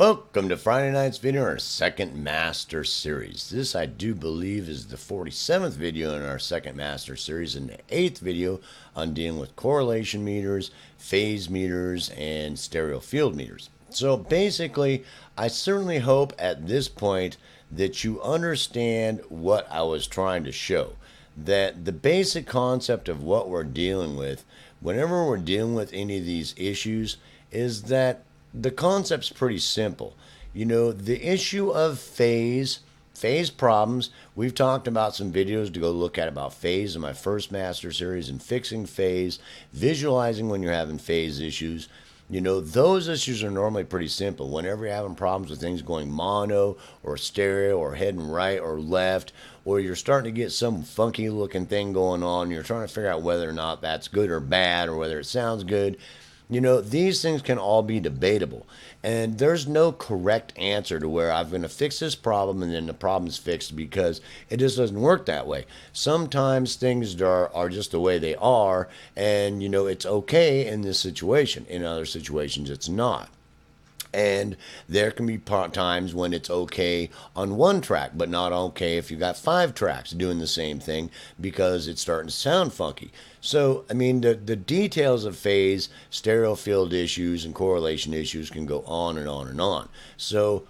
Welcome to Friday night's video in our second master series. This I do believe is the 47th video in our second master series and the 8th video on dealing with correlation meters, phase meters, and stereo field meters. So basically, I certainly hope at this point that you understand what I was trying to show. That the basic concept of what we're dealing with, whenever we're dealing with any of these issues, is that the concept's pretty simple. You know, the issue of phase problems, we've talked about some videos to go look at about phase in my first master series and fixing phase, visualizing when you're having phase issues. You know, those issues are normally pretty simple. Whenever you're having problems with things going mono or stereo or heading right or left, or you're starting to get some funky looking thing going on, you're trying to figure out whether or not that's good or bad or whether it sounds good. You know, these things can all be debatable. And there's no correct answer to where I'm going to fix this problem and then the problem's fixed, because it just doesn't work that way. Sometimes things are just the way they are, and, you know, it's okay in this situation. In other situations, it's not. And there can be times when it's okay on one track, but not okay if you got 5 tracks doing the same thing because it's starting to sound funky. So, I mean, the details of phase, stereo field issues, and correlation issues can go on and on and on. So,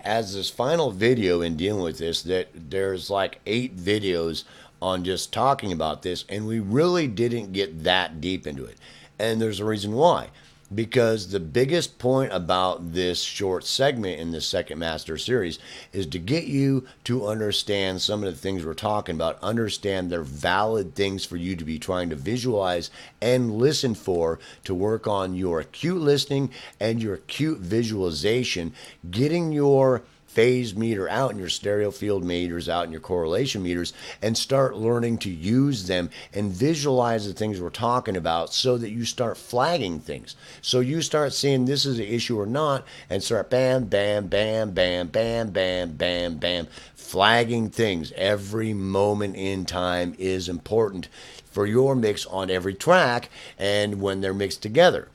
as this final video in dealing with this, that there's like 8 videos on just talking about this, and we really didn't get that deep into it. And there's a reason why. Because the biggest point about this short segment in this second master series is to get you to understand some of the things we're talking about, understand they're valid things for you to be trying to visualize and listen for, to work on your acute listening and your acute visualization, getting your phase meter out and your stereo field meters out and your correlation meters, and start learning to use them and visualize the things we're talking about, so that you start flagging things. So you start seeing this is an issue or not, and start bam, bam, bam, bam, bam, bam, bam, bam, flagging things. Every moment in time is important for your mix on every track and when they're mixed together.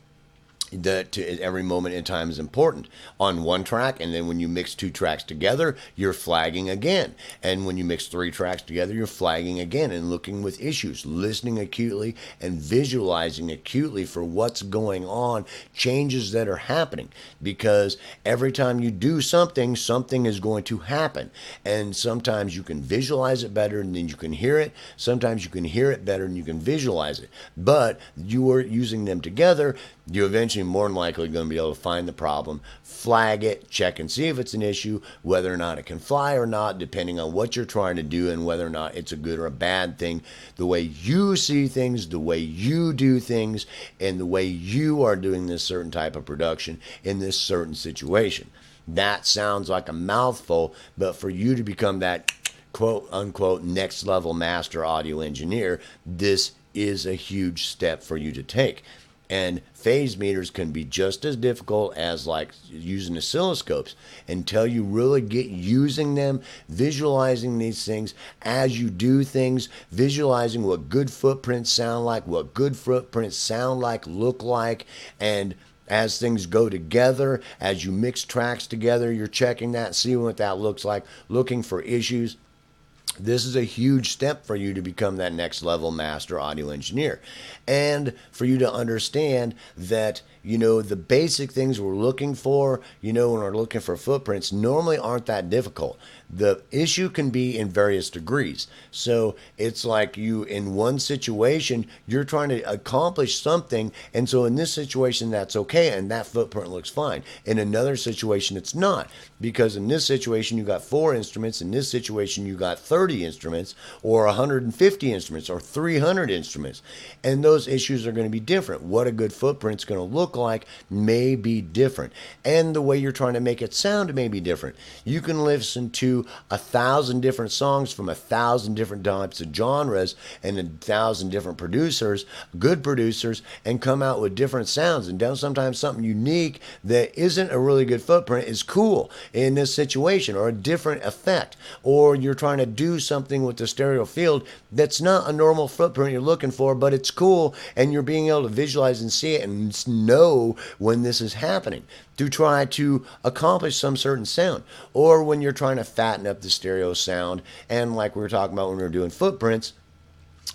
That every moment in time is important on one track, and then when you mix 2 tracks together, you're flagging again, and when you mix 3 tracks together, you're flagging again, and looking with issues, listening acutely and visualizing acutely for what's going on, changes that are happening, because every time you do something, something is going to happen. And sometimes you can visualize it better and then you can hear it. Sometimes you can hear it better and you can visualize it, but you are using them together, you eventually more than likely going to be able to find the problem, flag it, check and see if it's an issue, whether or not it can fly or not, depending on what you're trying to do and whether or not it's a good or a bad thing, the way you see things, the way you do things, and the way you are doing this certain type of production in this certain situation. That sounds like a mouthful, but for you to become that quote unquote next level master audio engineer, this is a huge step for you to take. And phase meters can be just as difficult as like using oscilloscopes, until you really get using them, visualizing these things as you do things, visualizing what good footprints sound like, what good footprints sound like, look like, and as things go together, as you mix tracks together, you're checking that, seeing what that looks like, looking for issues. This is a huge step for you to become that next level master audio engineer, and for you to understand that, you know, the basic things we're looking for, you know, when we're looking for footprints, normally aren't that difficult. The issue can be in various degrees. So it's like you, in one situation, you're trying to accomplish something, and so in this situation, that's okay, and that footprint looks fine. In another situation, it's not, because in this situation, you got 4 instruments. In this situation, you got 30 instruments, or 150 instruments, or 300 instruments, and those issues are going to be different. What a good footprint's going to look like may be different, and the way you're trying to make it sound may be different. You can listen to 1,000 different songs from 1,000 different types of genres and 1,000 different producers, good producers, and come out with different sounds. And sometimes something unique that isn't a really good footprint is cool in this situation, or a different effect. Or you're trying to do something with the stereo field that's not a normal footprint you're looking for, but it's cool, and you're being able to visualize and see it and know know when this is happening to try to accomplish some certain sound. Or when you're trying to fatten up the stereo sound, and like we were talking about when we were doing footprints,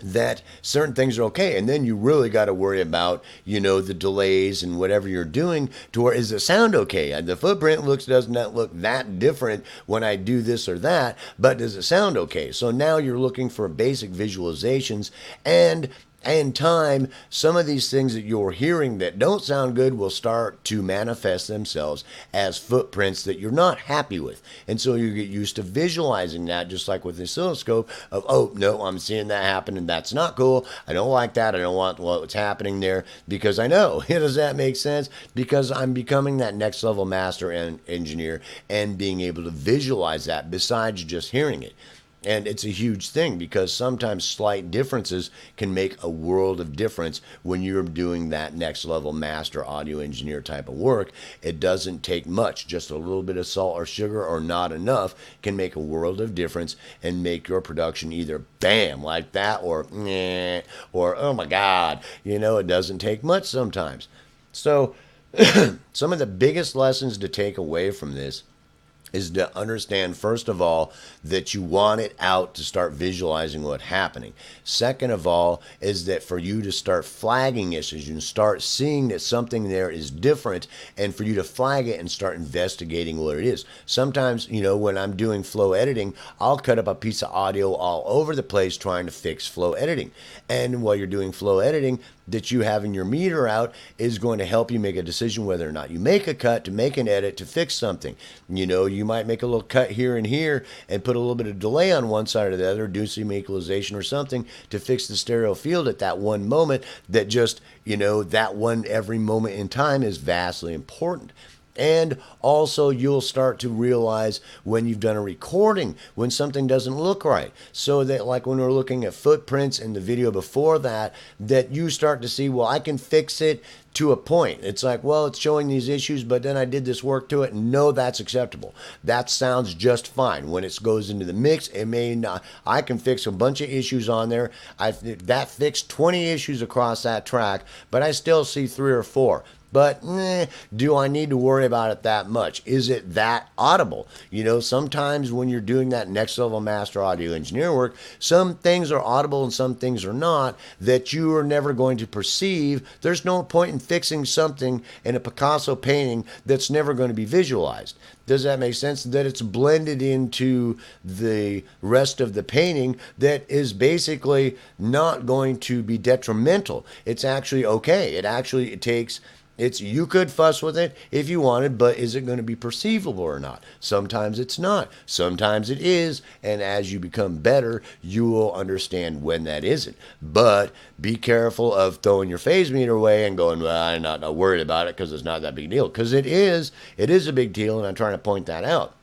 that certain things are okay, and then you really got to worry about, you know, the delays and whatever you're doing to where is the sound okay. The footprint does not look that different when I do this or that, but does it sound okay? So now you're looking for basic visualizations, and in time, some of these things that you're hearing that don't sound good will start to manifest themselves as footprints that you're not happy with. And so you get used to visualizing that, just like with the oscilloscope of, oh, no, I'm seeing that happen and that's not cool. I don't like that. I don't want what's happening there because I know. Does that make sense? Because I'm becoming that next level master and engineer and being able to visualize that besides just hearing it. And it's a huge thing because sometimes slight differences can make a world of difference when you're doing that next level master audio engineer type of work. It doesn't take much. Just a little bit of salt or sugar or not enough can make a world of difference and make your production either bam like that or meh, or oh my God. You know, it doesn't take much sometimes. So some of the biggest lessons to take away from this is to understand, first of all, that you want it out to start visualizing what's happening. Second of all, is that for you to start flagging issues and start seeing that something there is different, and for you to flag it and start investigating what it is. Sometimes, you know, when I'm doing flow editing, I'll cut up a piece of audio all over the place trying to fix flow editing. And while you're doing flow editing, that you having your meter out is going to help you make a decision whether or not you make a cut, to make an edit, to fix something. You know, you might make a little cut here and here and put a little bit of delay on one side or the other, do some equalization or something to fix the stereo field at that one moment. That just, you know, that one every moment in time is vastly important. And also, you'll start to realize when you've done a recording, when something doesn't look right. So that, like when we're looking at footprints in the video before that, that you start to see, well, I can fix it to a point. It's like, well, it's showing these issues, but then I did this work to it. No, that's acceptable. That sounds just fine. When it goes into the mix, it may not. I can fix a bunch of issues on there. That fixed 20 issues across that track, but I still see 3 or 4. But do I need to worry about it that much? Is it that audible? You know, sometimes when you're doing that next level master audio engineer work, some things are audible and some things are not that you are never going to perceive. There's no point in fixing something in a Picasso painting that's never going to be visualized. Does that make sense? That it's blended into the rest of the painting that is basically not going to be detrimental. It's actually okay. It takes... you could fuss with it if you wanted, but is it going to be perceivable or not? Sometimes it's not. Sometimes it is. And as you become better, you will understand when that isn't. But be careful of throwing your phase meter away and going, well, I'm not worried about it because it's not that big a deal. Because it is. It is a big deal, and I'm trying to point that out.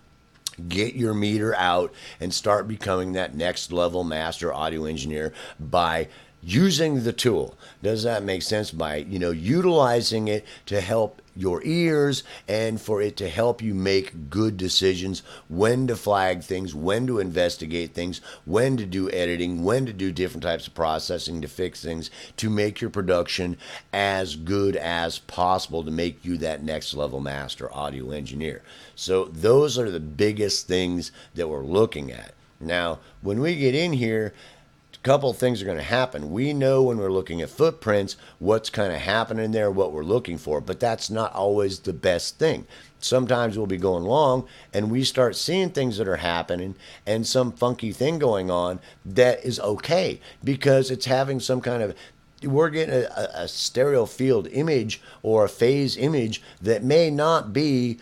Get your meter out and start becoming that next level master audio engineer by using the tool. Does that make sense? By, you know, utilizing it to help your ears and for it to help you make good decisions, when to flag things, when to investigate things, when to do editing, when to do different types of processing to fix things, to make your production as good as possible, to make you that next level master audio engineer. So those are the biggest things that we're looking at. Now, when we get in here, couple of things are going to happen. We know when we're looking at footprints what's kind of happening there, what we're looking for, but that's not always the best thing. Sometimes we'll be going along and we start seeing things that are happening and some funky thing going on that is okay because it's having some kind of, we're getting a stereo field image or a phase image that may not be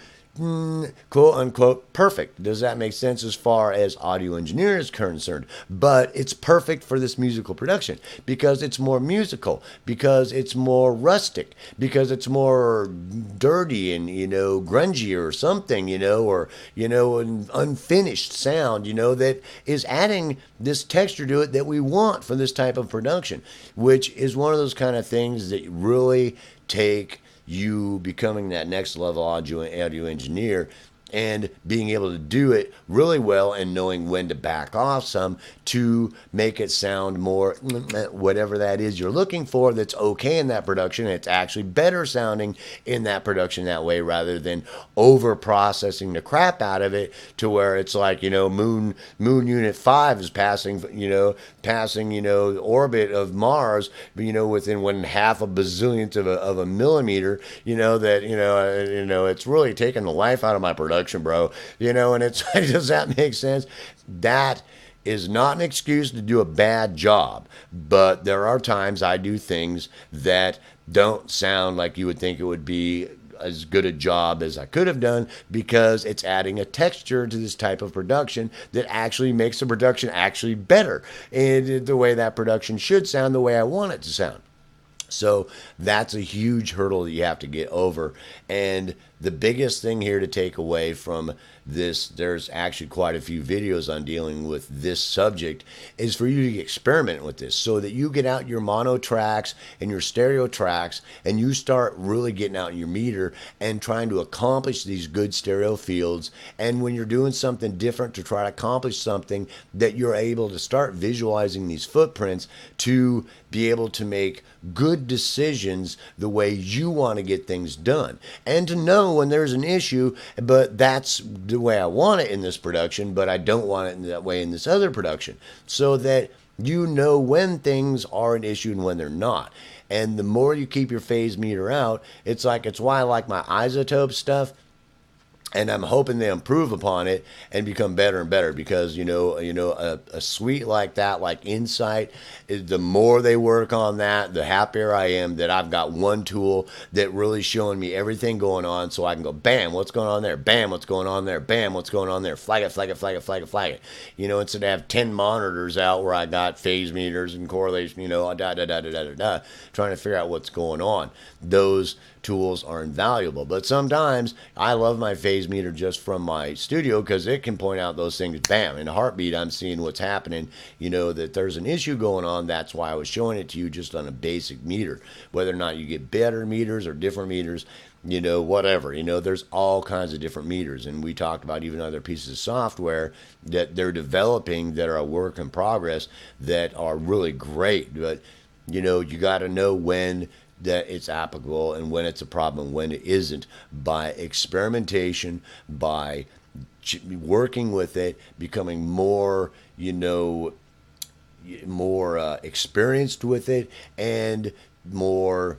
quote unquote perfect. Does that make sense as far as audio engineer is concerned? But it's perfect for this musical production because it's more musical, because it's more rustic, because it's more dirty and, you know, grungy or something, you know, or, you know, an unfinished sound, you know, that is adding this texture to it that we want for this type of production, which is one of those kind of things that really take you becoming that next level audio engineer and being able to do it really well and knowing when to back off some to make it sound more whatever that is you're looking for that's okay in that production. It's actually better sounding in that production that way rather than over processing the crap out of it to where it's like, moon unit 5 is passing the orbit of Mars, within 1/2 a bazillionth of a millimeter, it's really taking the life out of my production, bro. And it's does that make sense? That is not an excuse to do a bad job, but there are times I do things that don't sound like you would think it would be as good a job as I could have done because it's adding a texture to this type of production that actually makes the production actually better and the way that production should sound, the way I want it to sound. So that's a huge hurdle that you have to get over. And the biggest thing here to take away from this, there's actually quite a few videos on dealing with this subject, is for you to experiment with this so that you get out your mono tracks and your stereo tracks and you start really getting out your meter and trying to accomplish these good stereo fields. And when you're doing something different to try to accomplish something, that you're able to start visualizing these footprints to be able to make good decisions the way you want to get things done, and to know when there's an issue, but that's the way I want it in this production, but I don't want it in that way in this other production, so that you know when things are an issue and when they're not. And the more you keep your phase meter out, it's why I like my isotope stuff. And I'm hoping they improve upon it and become better and better because, a suite like that, like Insight, the more they work on that, the happier I am that I've got one tool that really showing me everything going on so I can go, bam, what's going on there? Bam, what's going on there? Bam, what's going on there? Flag it, flag it, flag it, flag it, flag it. Instead of have 10 monitors out where I got phase meters and correlation, trying to figure out what's going on. Those tools are invaluable. But sometimes I love my phase meter just from my studio because it can point out those things, bam, in a heartbeat. I'm seeing what's happening, that there's an issue going on. That's why I was showing it to you just on a basic meter. Whether or not you get better meters or different meters, whatever, there's all kinds of different meters. And we talked about even other pieces of software that they're developing that are a work in progress that are really great. But, you got to know when that it's applicable and when it's a problem, when it isn't, by experimentation, by working with it, becoming more, more experienced with it, and more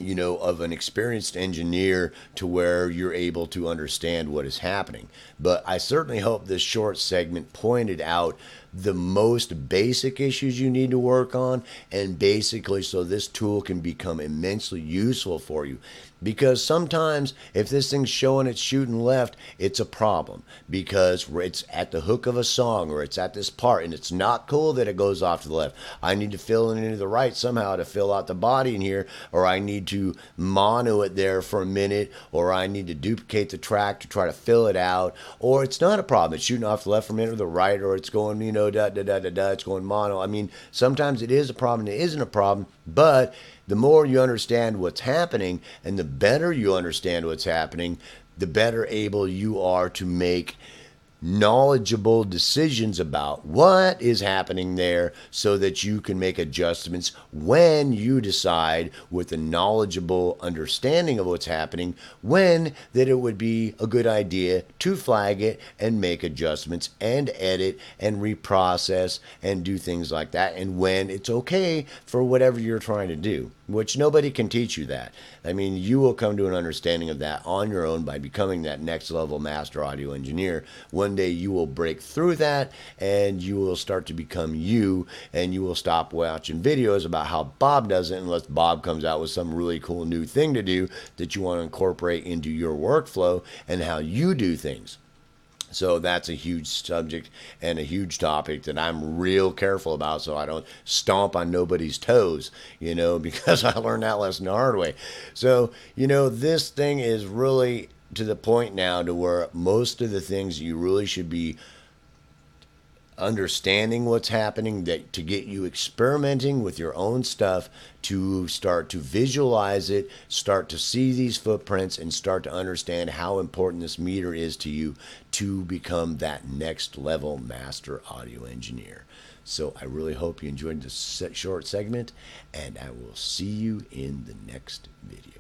of an experienced engineer to where you're able to understand what is happening. But I certainly hope this short segment pointed out the most basic issues you need to work on, and basically so this tool can become immensely useful for you. Because sometimes if this thing's showing it's shooting left, it's a problem because it's at the hook of a song or it's at this part and it's not cool that it goes off to the left. I need to fill it into the right somehow to fill out the body in here, or I need to mono it there for a minute, or I need to duplicate the track to try to fill it out, or it's not a problem. It's shooting off the left for a minute or the right, or it's going, it's going mono. I mean, sometimes it is a problem, it isn't a problem, but the more you understand what's happening and the better you understand what's happening, the better able you are to make knowledgeable decisions about what is happening there so that you can make adjustments when you decide with a knowledgeable understanding of what's happening when that it would be a good idea to flag it and make adjustments and edit and reprocess and do things like that, and when it's okay for whatever you're trying to do, which nobody can teach you that. I mean, you will come to an understanding of that on your own by becoming that next level master audio engineer. One day you will break through that and you will start to become you, and you will stop watching videos about how Bob does it unless Bob comes out with some really cool new thing to do that you want to incorporate into your workflow and how you do things. So that's a huge subject and a huge topic that I'm real careful about so I don't stomp on nobody's toes, because I learned that lesson the hard way. So, this thing is really to the point now to where most of the things you really should be understanding what's happening, that to get you experimenting with your own stuff, to start to visualize it, start to see these footprints, and start to understand how important this meter is to you to become that next level master audio engineer. So I really hope you enjoyed this short segment, and I will see you in the next video.